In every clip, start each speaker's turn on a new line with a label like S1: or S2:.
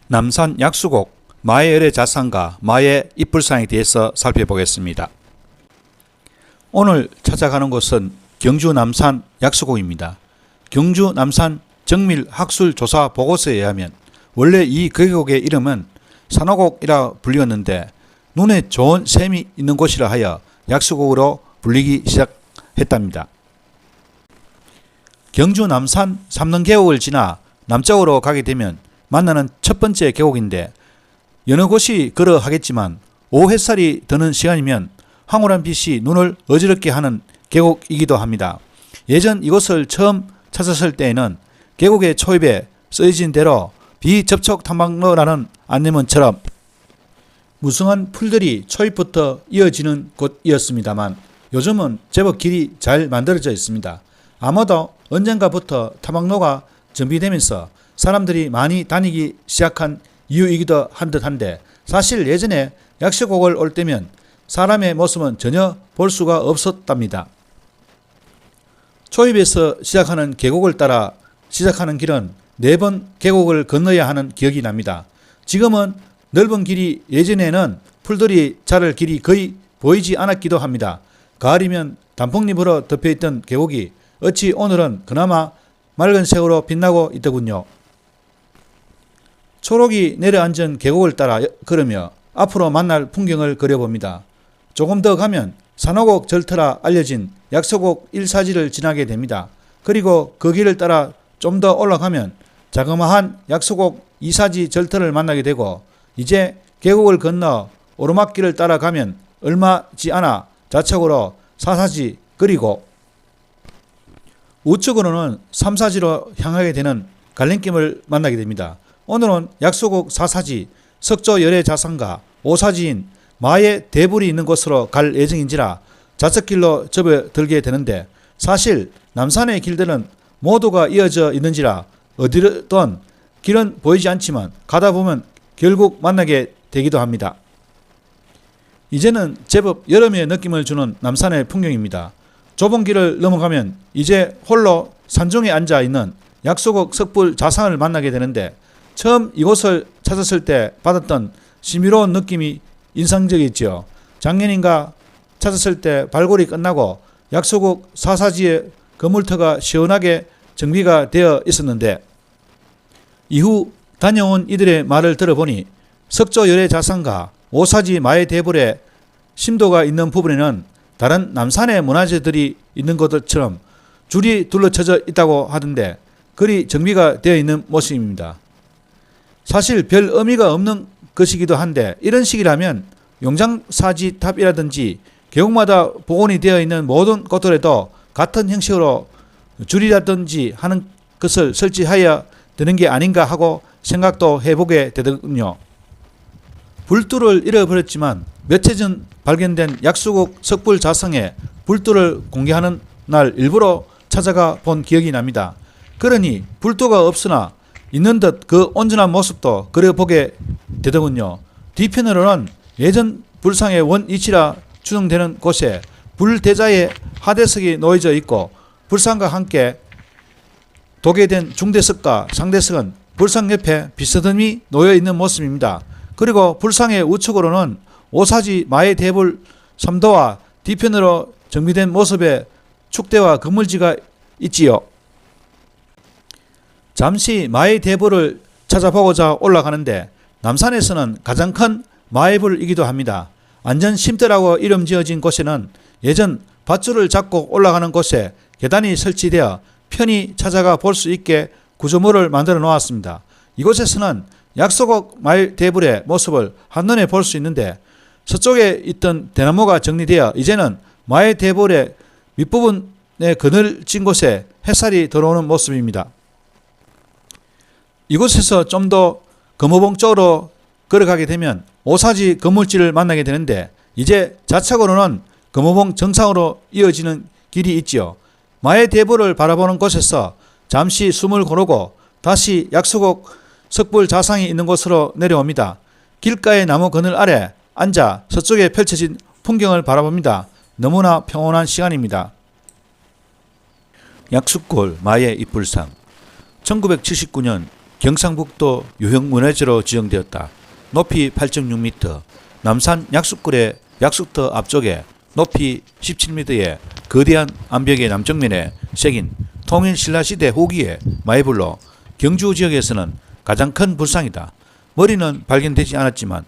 S1: 남산 약수곡 마의 열의 자산과 마의 잎불상에 대해서 살펴보겠습니다. 오늘 찾아가는 곳은 경주 남산 약수곡입니다. 경주 남산 정밀학술조사 보고서에 의하면 원래 이 계곡의 이름은 산호곡이라 불리었는데 눈에 좋은 샘이 있는 곳이라 하여 약수곡으로 불리기 시작했답니다. 경주 남산 삼릉계곡을 지나 남쪽으로 가게 되면 만나는 첫 번째 계곡인데 여느 곳이 그러하겠지만 오후 햇살이 드는 시간이면 황홀한 빛이 눈을 어지럽게 하는 계곡이기도 합니다. 예전 이곳을 처음 찾았을 때에는 계곡의 초입에 쓰여진 대로 비접촉 탐방로라는 안내문처럼 무성한 풀들이 초입부터 이어지는 곳이었습니다만 요즘은 제법 길이 잘 만들어져 있습니다. 아마도 언젠가부터 탐방로가 정비되면서 사람들이 많이 다니기 시작한 이유이기도 한 듯한데 사실 예전에 약수곡을 올 때면 사람의 모습은 전혀 볼 수가 없었답니다. 초입에서 시작하는 계곡을 따라 시작하는 길은 4번 계곡을 건너야 하는 기억이 납니다. 지금은 넓은 길이 예전에는 풀들이 자랄 길이 거의 보이지 않았기도 합니다. 가을이면 단풍잎으로 덮여있던 계곡이 어찌 오늘은 그나마 맑은 색으로 빛나고 있더군요. 초록이 내려앉은 계곡을 따라 걸으며 앞으로 만날 풍경을 그려봅니다. 조금 더 가면 산호곡 절터라 알려진 약수곡 1사지를 지나게 됩니다. 그리고 그 길을 따라 좀 더 올라가면 자그마한 약수곡 2사지 절터를 만나게 되고 이제 계곡을 건너 오르막길을 따라가면 얼마 지 않아 좌측으로 4사지 그리고 우측으로는 3사지로 향하게 되는 갈림길을 만나게 됩니다. 오늘은 약수곡 4사지 석조 열의 자산과 5사지인 마의 대불이 있는 곳으로 갈 예정인지라 좌측길로 접어들게 되는데 사실 남산의 길들은 모두가 이어져 있는지라 어디든 길은 보이지 않지만 가다 보면 결국 만나게 되기도 합니다. 이제는 제법 여름의 느낌을 주는 남산의 풍경입니다. 좁은 길을 넘어가면 이제 홀로 산중에 앉아 있는 약수곡 석불 자상을 만나게 되는데 처음 이곳을 찾았을 때 받았던 신비로운 느낌이 인상적이었죠. 작년인가 찾았을 때 발굴이 끝나고 약수곡 4사지의 거물터가 시원하게 정비가 되어 있었는데 이후 다녀온 이들의 말을 들어보니 석조 열의 자산과 5사지 마의 대불에 심도가 있는 부분에는 다른 남산의 문화재들이 있는 것처럼 줄이 둘러쳐져 있다고 하던데 그리 정비가 되어 있는 모습입니다. 사실 별 의미가 없는 것이기도 한데 이런 식이라면 용장사지탑이라든지 계곡마다 복원이 되어 있는 모든 곳들에도 같은 형식으로 줄이라든지 하는 것을 설치하여야 되는 게 아닌가 하고 생각도 해보게 되더군요. 불두를 잃어버렸지만 며칠 전 발견된 약수곡 석불 자성에 불두를 공개하는 날 일부러 찾아가 본 기억이 납니다. 그러니 불두가 없으나 있는 듯 그 온전한 모습도 그려보게 되더군요. 뒤편으로는 예전 불상의 원위치라 추정되는 곳에 불대자의 하대석이 놓여져 있고 불상과 함께 도개된 중대석과 상대석은 불상 옆에 비스듬히 놓여있는 모습입니다. 그리고 불상의 우측으로는 5사지 마의 대불 3도와 뒤편으로 정비된 모습의 축대와 건물지가 있지요. 잠시 마의 대불을 찾아보고자 올라가는데 남산에서는 가장 큰 마의불이기도 합니다. 안전 쉼터라고 이름 지어진 곳에는 예전 밧줄을 잡고 올라가는 곳에 계단이 설치되어 편히 찾아가 볼 수 있게 구조물을 만들어 놓았습니다. 이곳에서는 약수곡 마의 대불의 모습을 한눈에 볼 수 있는데 서쪽에 있던 대나무가 정리되어 이제는 마의 대불의 밑부분에 그늘진 곳에 햇살이 들어오는 모습입니다. 이곳에서 좀 더 금호봉 쪽으로 걸어가게 되면 5사지 건물지를 만나게 되는데 이제 좌측으로는 금호봉 정상으로 이어지는 길이 있지요. 마의 대불을 바라보는 곳에서 잠시 숨을 고르고 다시 약수곡 석불 자상이 있는 곳으로 내려옵니다. 길가의 나무 그늘 아래 앉아 서쪽에 펼쳐진 풍경을 바라봅니다. 너무나 평온한 시간입니다. 약수골 마의 잎불상 1979년 경상북도 유형 문화재로 지정되었다. 높이 8.6m, 남산 약수굴의 약수터 앞쪽에 높이 17m의 거대한 암벽의 남정면에 새긴 통일신라시대 후기의 마이블로 경주 지역에서는 가장 큰 불상이다. 머리는 발견되지 않았지만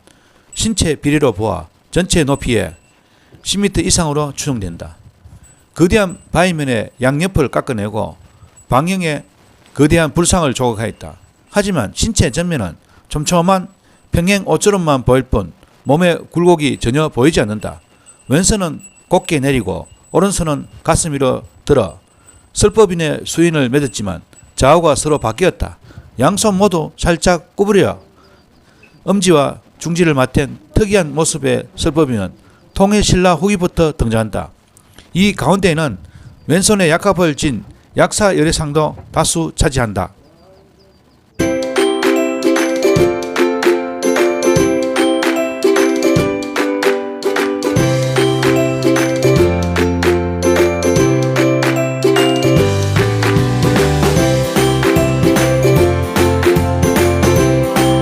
S1: 신체 비례로 보아 전체 높이에 10m 이상으로 추정된다. 거대한 바위면의 양옆을 깎아내고 방형에 거대한 불상을 조각하였다. 하지만 신체 전면은 촘촘한 평행 옷주름만 보일 뿐 몸의 굴곡이 전혀 보이지 않는다. 왼손은 곧게 내리고 오른손은 가슴 위로 들어 설법인의 수인을 맺었지만 좌우가 서로 바뀌었다. 양손 모두 살짝 구부려 엄지와 중지를 맞댄 특이한 모습의 설법인은 통일신라 후기부터 등장한다. 이 가운데에는 왼손에 약합을 진 약사열애상도 다수 차지한다.